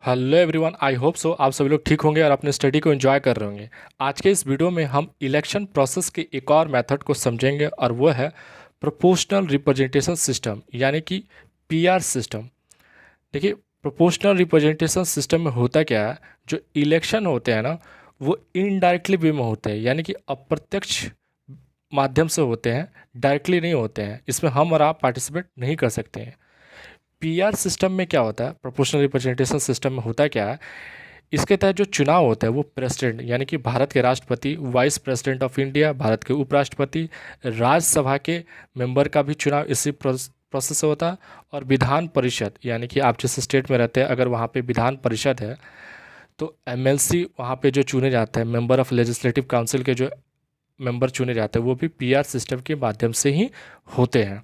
Hello everyone, I hope so आप सभी लोग ठीक होंगे और अपने स्टडी को एंजॉय कर रहे होंगे। आज के इस वीडियो में हम इलेक्शन प्रोसेस के एक और मेथड को समझेंगे और वो है प्रोपोर्शनल रिप्रेजेंटेशन सिस्टम यानी कि पीआर सिस्टम। देखिए, प्रोपोर्शनल रिप्रेजेंटेशन सिस्टम में होता क्या है, जो इलेक्शन होते हैं ना, वो इनडायरेक्टली वे में होते हैं, यानी कि अप्रत्यक्ष माध्यम से होते हैं, डायरेक्टली नहीं होते हैं। इसमें हम और आप पार्टिसिपेट नहीं कर सकते हैं। पीआर सिस्टम में क्या होता है, प्रोपोर्शनल रिप्रेजेंटेशन सिस्टम में होता क्या है, इसके तहत जो चुनाव होता है वो प्रेसिडेंट यानी कि भारत के राष्ट्रपति, vice president of India, Bharat के उपराष्ट्रपति, राज्यसभा के मेंबर का भी चुनाव इसी प्रोसेस से होता है। और विधान परिषद यानी कि आप जिस स्टेट में रहते हैं, अगर वहाँ पे विधान परिषद है तो एमएलसी वहाँ पे जो चुने जाते हैं, मेंबर ऑफ लेजिस्लेटिव काउंसिल के जो मेंबर चुने जाते हैं, वो भी पीआर सिस्टम के माध्यम से ही होते हैं।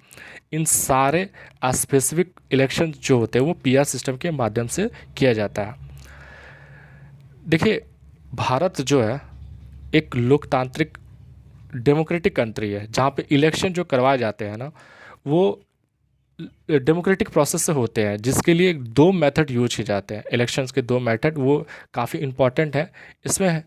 इन सारे स्पेसिफिक इलेक्शन जो होते हैं वो पीआर सिस्टम के माध्यम से किया जाता है। देखिए, भारत जो है एक लोकतांत्रिक डेमोक्रेटिक कंट्री है, जहाँ पे इलेक्शन जो करवाए जाते हैं ना, वो डेमोक्रेटिक प्रोसेस से होते हैं, जिसके लिए दो मेथड यूज किए जाते हैं। इलेक्शंस के दो मेथड वो काफ़ी इंपॉर्टेंट है। इसमें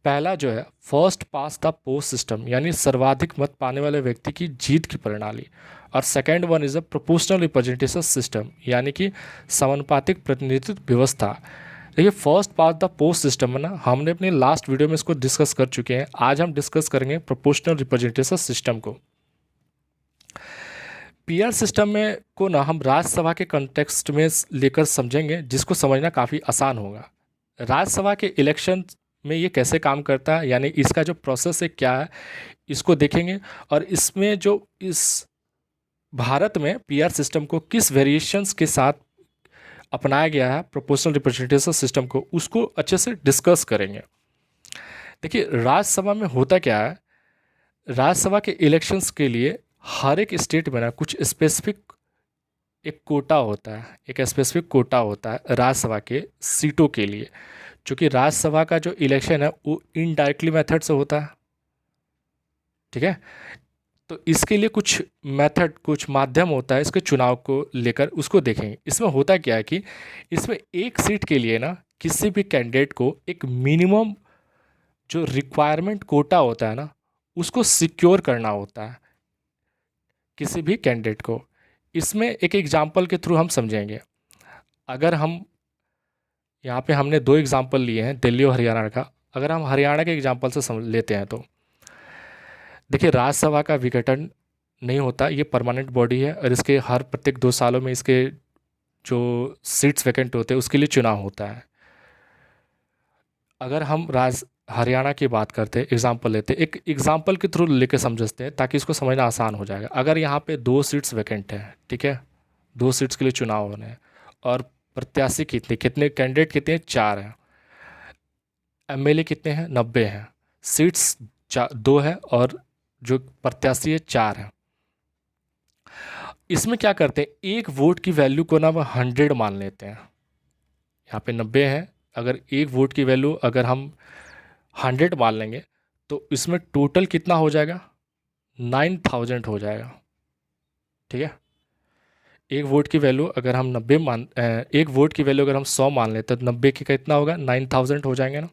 पहला जो है first pass the post system, यानी सर्वाधिक मत पाने वाले व्यक्ति की जीत की प्रणाली। और second one is a proportional representation system, यानी कि समानुपातिक प्रतिनिधित्व व्यवस्था। देखिए, first pass the post system है ना, हमने अपने लास्ट वीडियो में इसको डिस्कस कर चुके हैं। आज हम डिस्कस करेंगे प्रोपोर्शनल रिप्रेजेंटेशन सिस्टम को। पीआर सिस्टम में को ना हम राज्यसभा के कॉन्टेक्स्ट में लेकर समझेंगे, जिसको समझना काफ़ी आसान होगा। राज्यसभा के इलेक्शन में ये कैसे काम करता है, यानी इसका जो प्रोसेस है क्या है, इसको देखेंगे। और इसमें जो इस भारत में पीआर सिस्टम को किस वेरिएशंस के साथ अपनाया गया है प्रोपोर्शनल रिप्रेजेंटेशन सिस्टम को, उसको अच्छे से डिस्कस करेंगे। देखिए, राज्यसभा में होता क्या है, राज्यसभा के इलेक्शंस के लिए हर एक स्टेट में ना कुछ स्पेसिफिक एक कोटा होता है, एक स्पेसिफिक कोटा होता है राज्यसभा के सीटों के लिए। क्योंकि राज्यसभा का जो इलेक्शन है वो इनडायरेक्टली मेथड से होता है, ठीक है। तो इसके लिए कुछ मेथड, कुछ माध्यम होता है इसके चुनाव को लेकर, उसको देखेंगे। इसमें होता क्या है कि इसमें एक सीट के लिए ना किसी भी कैंडिडेट को एक मिनिमम जो रिक्वायरमेंट कोटा होता है ना, उसको सिक्योर करना होता है किसी भी कैंडिडेट को। इसमें एक एग्जांपल के थ्रू हम समझेंगे। अगर हम यहाँ पे हमने दो एग्जांपल लिए हैं, दिल्ली और हरियाणा का। अगर हम हरियाणा के एग्जांपल से समझ लेते हैं तो देखिए, राज्यसभा का विघटन नहीं होता, ये परमानेंट बॉडी है और इसके हर प्रत्येक 2 सालों में इसके जो सीट्स वैकेंट होते हैं उसके लिए चुनाव होता है। अगर हम हरियाणा की बात करते हैं, एग्जांपल लेते हैं, एक एग्जांपल के थ्रू लेके समझते हैं ताकि इसको समझना आसान हो जाएगा। अगर यहाँ पे 2 सीट्स वैकेंट हैं, ठीक है, 2 सीट्स के लिए चुनाव होने हैं, और प्रत्याशी कितने कितने कैंडिडेट कितने हैं, 4 हैं। एमएलए कितने हैं, 90 हैं। सीट्स 2 है और जो प्रत्याशी है 4 हैं। इसमें क्या करते हैं, एक वोट की वैल्यू को ना वो 100 मान लेते हैं। यहाँ पे 90 हैं, अगर एक वोट की वैल्यू अगर हम 100 मान लेंगे तो इसमें टोटल कितना हो जाएगा, 9000 हो जाएगा, ठीक है। एक वोट की वैल्यू अगर हम 90 एक वोट की वैल्यू अगर हम 100 मान लेते हैं तो 90 की कितना होगा, 9000 हो जाएंगे ना।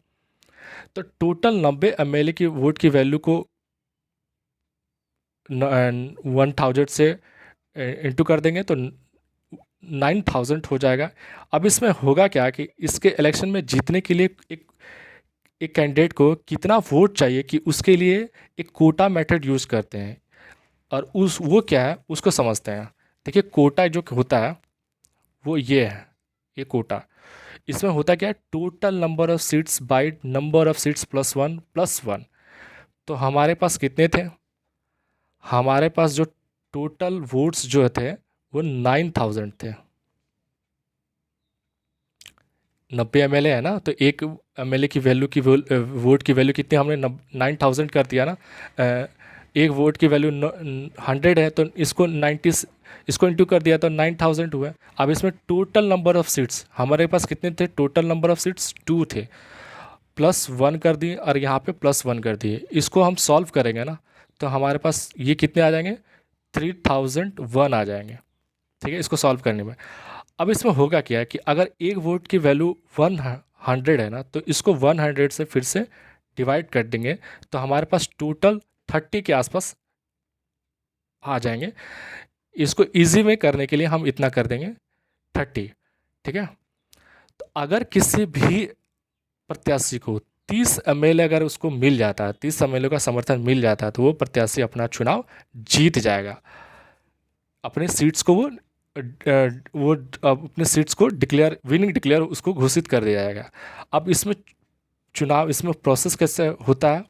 तो टोटल 90 एमएलए की वोट की वैल्यू को 1000 से इंटू कर देंगे तो 9000 हो जाएगा। अब इसमें होगा क्या कि इसके इलेक्शन में जीतने के लिए एक कैंडिडेट को कितना वोट चाहिए, कि उसके लिए एक कोटा मेथड यूज़ करते हैं। और उस वो क्या है उसको समझते हैं। देखिए, कोटा जो होता है वो ये है, ये कोटा। इसमें होता क्या है, total number of seats by number of seats +1 तो हमारे पास कितने थे, हमारे पास जो टोटल वोट्स जो थे वो 9000 थे। 90 एमएलए है ना, तो एक एमएलए की वैल्यू की वोट की वैल्यू कितनी, हमने 9000 कर दिया ना। एक वोट की वैल्यू 100 है तो इसको 90 इसको इंटू कर दिया तो 9000 हुआ। अब इसमें टोटल नंबर ऑफ सीट्स हमारे पास कितने थे, टोटल नंबर ऑफ सीट्स 2 थे, +1 कर दिए और यहाँ पे +1 कर दिए। इसको हम सॉल्व करेंगे ना तो हमारे पास ये कितने आ जाएंगे, 3001 आ जाएंगे, ठीक है, इसको सॉल्व करने में। अब इसमें होगा क्या कि अगर एक वोट की वैल्यू 100 है ना, तो इसको 100 से फिर से डिवाइड कर देंगे तो हमारे पास टोटल 30 के आसपास आ जाएंगे। इसको इजी में करने के लिए हम इतना कर देंगे 30। ठीक है, तो अगर किसी भी प्रत्याशी को 30 ML अगर उसको मिल जाता है, 30 ML का समर्थन मिल जाता है, तो वो प्रत्याशी अपना चुनाव जीत जाएगा। अपने सीट्स को वो अपने सीट्स को डिक्लेयर विनिंग डिक्लेयर उसको घोषित कर दिया जाएगा। अब इसमें चुनाव, इसमें प्रोसेस कैसे होता है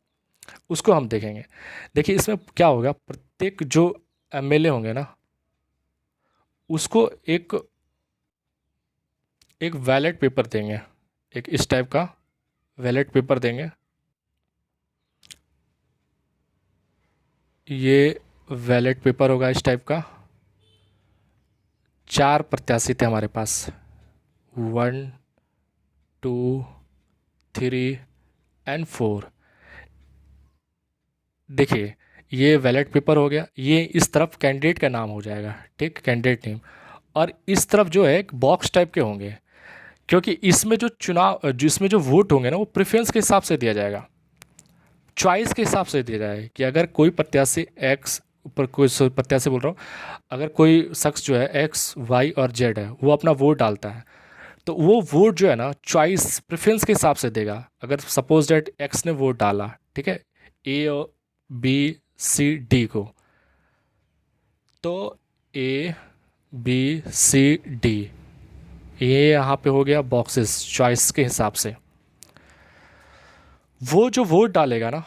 उसको हम देखेंगे। देखिए इसमें क्या होगा, प्रत्येक जो MLA होंगे ना, उसको एक एक बैलेट पेपर देंगे, एक इस टाइप का बैलेट पेपर देंगे। ये बैलेट पेपर होगा इस टाइप का। 4 प्रत्याशी थे हमारे पास, 1 2 3 एंड 4। देखिए ये बैलेट पेपर हो गया, ये इस तरफ कैंडिडेट का नाम हो जाएगा, ठीक, कैंडिडेट नेम। और इस तरफ जो है एक बॉक्स टाइप के होंगे, क्योंकि इसमें जो चुनाव जिसमें जो वोट होंगे ना, वो प्रेफरेंस के हिसाब से दिया जाएगा, चॉइस के हिसाब से दिया जाएगा कि अगर कोई प्रत्याशी एक्स ऊपर, कोई प्रत्याशी बोल रहा हूँ, अगर कोई शख्स जो है एक्स वाई और जेड है, वो अपना वोट डालता है, तो वो वोट जो है ना चॉइस प्रेफरेंस के हिसाब से देगा। अगर सपोज डेट एक्स ने वोट डाला, ठीक है, ए और बी सी डी को, तो ए बी सी डी ये यहाँ पे हो गया बॉक्सेस चॉइस के हिसाब से। वो जो वोट डालेगा ना,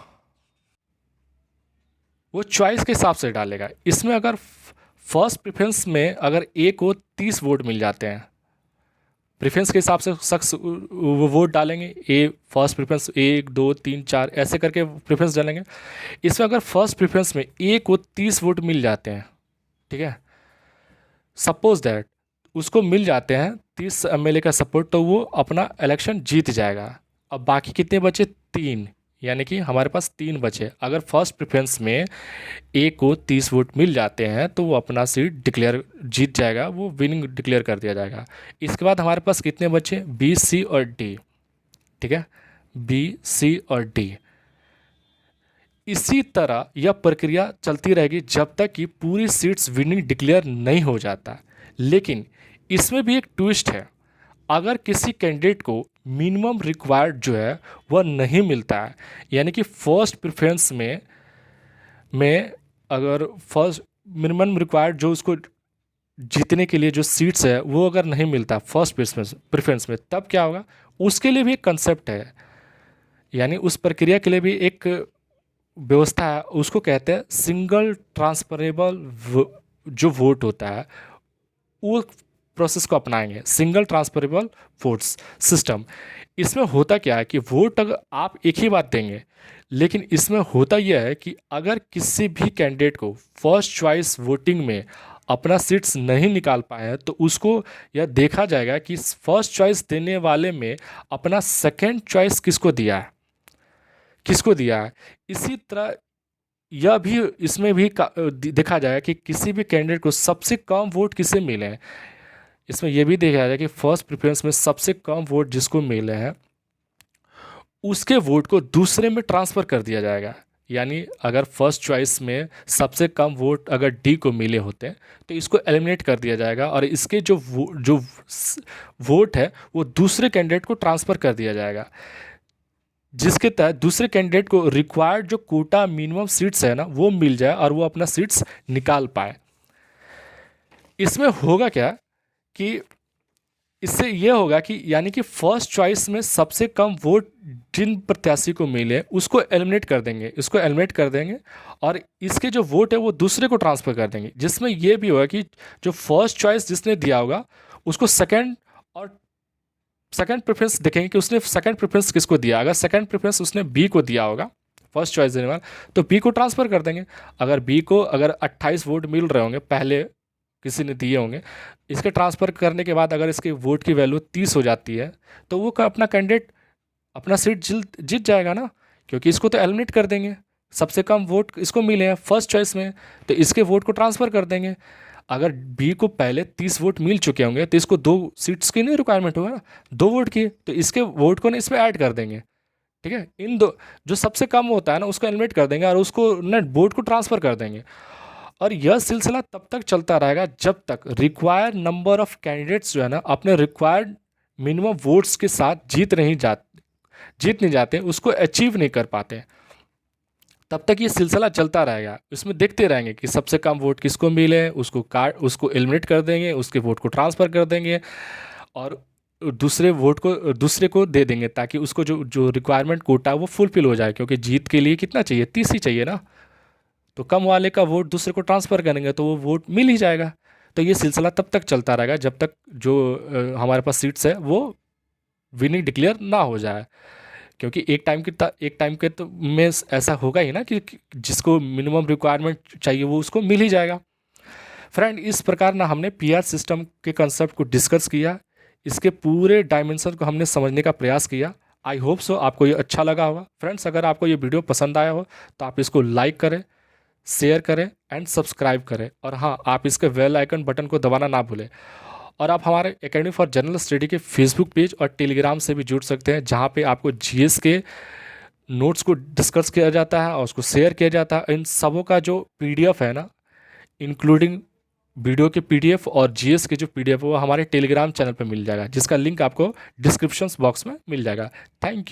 वो चॉइस के हिसाब से डालेगा। इसमें अगर फर्स्ट प्रेफरेंस में अगर ए को 30 वोट मिल जाते हैं, प्रेफरेंस के हिसाब से शख्स वो वोट डालेंगे, ए फर्स्ट प्रेफरेंस 1 2 3 4 ऐसे करके प्रेफरेंस डालेंगे। इसमें अगर फर्स्ट प्रेफरेंस में ए को 30 वोट मिल जाते हैं, ठीक है, सपोज दैट उसको मिल जाते हैं 30 MLA का सपोर्ट, तो वो अपना इलेक्शन जीत जाएगा। अब बाकी कितने बचे, 3, यानी कि हमारे पास 3 बचे। अगर फर्स्ट प्रेफरेंस में ए को 30 वोट मिल जाते हैं तो वो अपना सीट डिक्लेयर जीत जाएगा, वो विनिंग डिक्लेयर कर दिया जाएगा। इसके बाद हमारे पास कितने बचे, बी सी और डी, ठीक है, बी सी और डी। इसी तरह यह प्रक्रिया चलती रहेगी जब तक कि पूरी सीट्स विनिंग डिक्लेयर नहीं हो जाता। लेकिन इसमें भी एक ट्विस्ट है, अगर किसी कैंडिडेट को मिनिमम रिक्वायर्ड जो है वह नहीं मिलता है, यानी कि फर्स्ट प्रेफरेंस में अगर फर्स्ट मिनिमम रिक्वायर्ड जो उसको जीतने के लिए जो सीट्स है वो अगर नहीं मिलता फर्स्ट प्रेफरेंस में, तब क्या होगा, उसके लिए भी एक कंसेप्ट है, यानी उस प्रक्रिया के लिए भी एक व्यवस्था है, उसको कहते हैं सिंगल ट्रांसफरेबल जो वोट होता है, वो प्रोसेस को अपनाएंगे, सिंगल ट्रांसफरेबल वोट्स सिस्टम। इसमें होता क्या है कि वोट अगर आप एक ही बार देंगे, लेकिन इसमें होता यह है कि अगर किसी भी कैंडिडेट को फर्स्ट चॉइस वोटिंग में अपना सीट्स नहीं निकाल पाए हैं, तो उसको यह देखा जाएगा कि फर्स्ट चॉइस देने वाले में अपना सेकेंड चॉइस किसको दिया है, किसको दिया है। इसी तरह यह भी इसमें भी देखा जाएगा कि किसी भी कैंडिडेट को सबसे कम वोट किसे मिले हैं। इसमें यह भी देखा जाएगा कि फर्स्ट प्रेफरेंस में सबसे कम वोट जिसको मिले हैं, उसके वोट को दूसरे में ट्रांसफ़र कर दिया जाएगा। यानी अगर फर्स्ट चॉइस में सबसे कम वोट अगर डी को मिले होते हैं, तो इसको एलिमिनेट कर दिया जाएगा और इसके जो वोट है वो दूसरे कैंडिडेट को ट्रांसफ़र कर दिया जाएगा, जिसके तहत दूसरे कैंडिडेट को रिक्वायर्ड जो कोटा मिनिमम सीट्स है ना वो मिल जाए और वो अपना सीट्स निकाल पाए। इसमें होगा क्या कि इससे ये होगा कि यानी कि फर्स्ट चॉइस में सबसे कम वोट जिन प्रत्याशी को मिले उसको एलिमिनेट कर देंगे, इसको एलिमिनेट कर देंगे और इसके जो वोट है वो दूसरे को ट्रांसफ़र कर देंगे, जिसमें ये भी होगा कि जो फर्स्ट चॉइस जिसने दिया होगा उसको सेकंड प्रेफरेंस देखेंगे कि उसने सेकंड प्रेफरेंस किसको दिया। अगर सेकंड प्रेफरेंस उसने बी को दिया होगा फर्स्ट चॉइस देने वाला, तो बी को ट्रांसफ़र कर देंगे। अगर बी को अगर 28 वोट मिल रहे होंगे, पहले किसी ने दिए होंगे, इसके ट्रांसफ़र करने के बाद अगर इसके वोट की वैल्यू 30 हो जाती है, तो वो अपना कैंडिडेट अपना सीट जीत जाएगा ना, क्योंकि इसको तो एलिमिनेट कर देंगे, सबसे कम वोट इसको मिले हैं फर्स्ट चॉइस में, तो इसके वोट को ट्रांसफ़र कर देंगे। अगर बी को पहले 30 वोट मिल चुके होंगे तो इसको 2 सीट्स की नहीं रिक्वायरमेंट होगा ना, 2 वोट की, तो इसके वोट को ना इसमें ऐड कर देंगे। ठीक है, इन दो जो सबसे कम होता है ना उसको एलिमिनेट कर देंगे और उसको ना वोट को ट्रांसफ़र कर देंगे। और यह सिलसिला तब तक चलता रहेगा जब तक रिक्वायर्ड नंबर ऑफ कैंडिडेट्स जो है ना अपने रिक्वायर्ड मिनिमम वोट्स के साथ जीत नहीं जाते, उसको अचीव नहीं कर पाते। तब तक ये सिलसिला चलता रहेगा, इसमें देखते रहेंगे कि सबसे कम वोट किसको मिले, उसको एलिमिनेट कर देंगे, उसके वोट को ट्रांसफ़र कर देंगे और दूसरे को दे देंगे, ताकि उसको जो जो रिक्वायरमेंट कोटा है वो फुलफिल हो जाए, क्योंकि जीत के लिए कितना चाहिए, 30 ही चाहिए ना। तो कम वाले का वोट दूसरे को ट्रांसफ़र करेंगे तो वो वोट मिल ही जाएगा। तो ये सिलसिला तब तक चलता रहेगा जब तक जो हमारे पास सीट्स है वो विनिंग डिक्लेयर ना हो जाए, क्योंकि एक टाइम के तो में ऐसा होगा ही ना कि जिसको मिनिमम रिक्वायरमेंट चाहिए वो उसको मिल ही जाएगा। फ्रेंड, इस प्रकार ना हमने पीआर सिस्टम के कंसेप्ट को डिस्कस किया, इसके पूरे डायमेंशन को हमने समझने का प्रयास किया। आई होप सो आपको ये अच्छा लगा होगा। फ्रेंड्स, अगर आपको ये वीडियो पसंद आया हो तो आप इसको लाइक करें, शेयर करें एंड सब्सक्राइब करें, और हाँ, आप इसके बेल आइकन बटन को दबाना ना भूलें। और आप हमारे एकेडमी फॉर जनरल स्टडी के फेसबुक पेज और टेलीग्राम से भी जुड़ सकते हैं, जहाँ पे आपको जीएस के नोट्स को डिस्कस किया जाता है और उसको शेयर किया जाता है। इन सबों का जो पीडीएफ है ना, इंक्लूडिंग वीडियो के पीडीएफ और जीएस के जो पीडीएफ है वो हमारे टेलीग्राम चैनल पे मिल जाएगा, जिसका लिंक आपको डिस्क्रिप्शन बॉक्स में मिल जाएगा। Thank you.